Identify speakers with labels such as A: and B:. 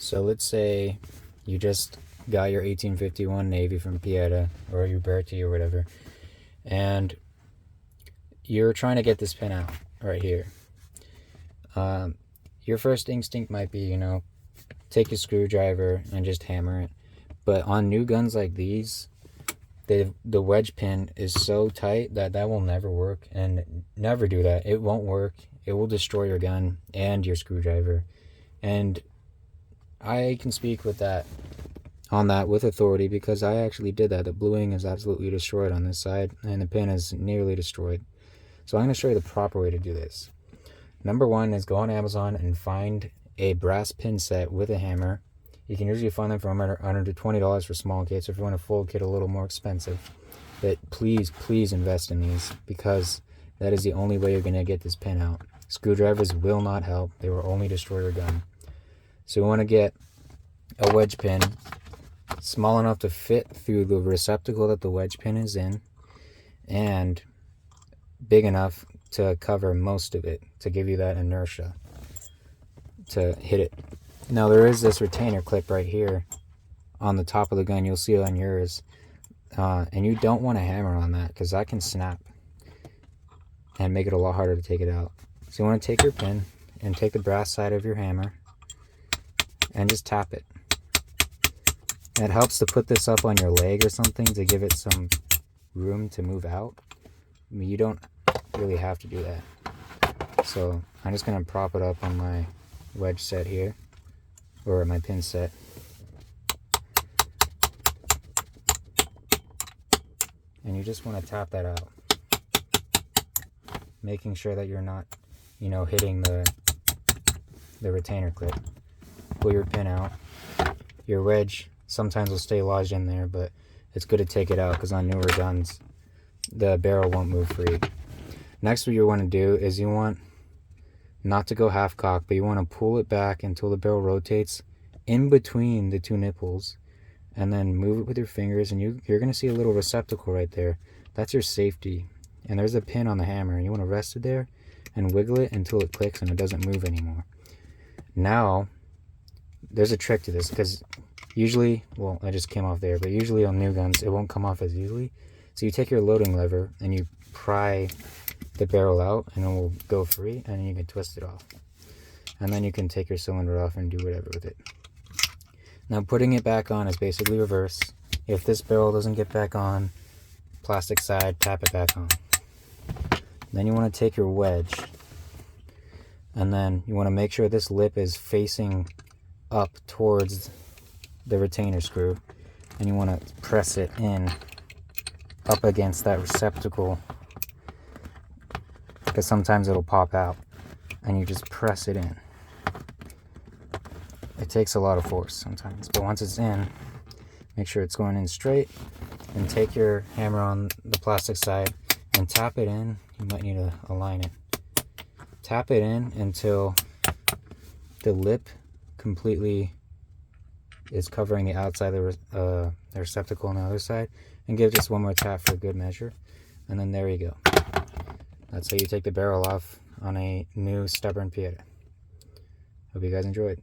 A: So let's say you just got your 1851 Navy from Pieta or your Berti or whatever, and you're trying to get this pin out right here. Your first instinct might be, take a screwdriver and just hammer it. But on new guns like these, the wedge pin is so tight that will never work, and never do that. It won't work. It will destroy your gun and your screwdriver. And I can speak with that with authority, because I actually did that. The bluing is absolutely destroyed on this side, and the pin is nearly destroyed. So I'm going to show you the proper way to do this. Number one is go on Amazon and find a brass pin set with a hammer. You can usually find them for under $20 for small kits, or if you want a full kit, a little more expensive. But please invest in these, because that is the only way you're going to get this pin out. Screwdrivers will not help. They will only destroy your gun. So you want to get a wedge pin small enough to fit through the receptacle that the wedge pin is in, and big enough to cover most of it, to give you that inertia to hit it. Now there is this retainer clip right here on the top of the gun. You'll see it on yours, and you don't want to hammer on that, because that can snap and make it a lot harder to take it out. So you want to take your pin and take the brass side of your hammer and just tap it. It helps to put this up on your leg or something to give it some room to move out. I mean, you don't really have to do that. So I'm just going to prop it up on my wedge set here, or my pin set. And you just want to tap that out, making sure that you're not, hitting the retainer clip. Pull your pin out. Your wedge sometimes will stay lodged in there, but it's good to take it out, because on newer guns the barrel won't move free. Next, what you want to do is you want not to go half cock, but you want to pull it back until the barrel rotates in between the two nipples, and then move it with your fingers, and you're going to see a little receptacle right there. That's your safety. And there's a pin on the hammer, and you want to rest it there and wiggle it until it clicks and it doesn't move anymore. Now there's a trick to this, because usually, well, I just came off there, but usually on new guns it won't come off as easily. So you take your loading lever and you pry the barrel out, and it will go free, and then you can twist it off, and then you can take your cylinder off and do whatever with it. Now putting it back on is basically reverse. If this barrel doesn't get back on, plastic side, tap it back on. Then you want to take your wedge, and then you want to make sure this lip is facing up towards the retainer screw, and you want to press it in up against that receptacle, because sometimes it'll pop out, and you just press it in. It takes a lot of force sometimes, but once it's in, make sure it's going in straight, and take your hammer on the plastic side and tap it in. You might need to align it. Tap it in until the lip completely is covering the outside of the receptacle on the other side, and give just one more tap for a good measure, and then there you go. That's how you take the barrel off on a new stubborn Pieta. Hope you guys enjoyed.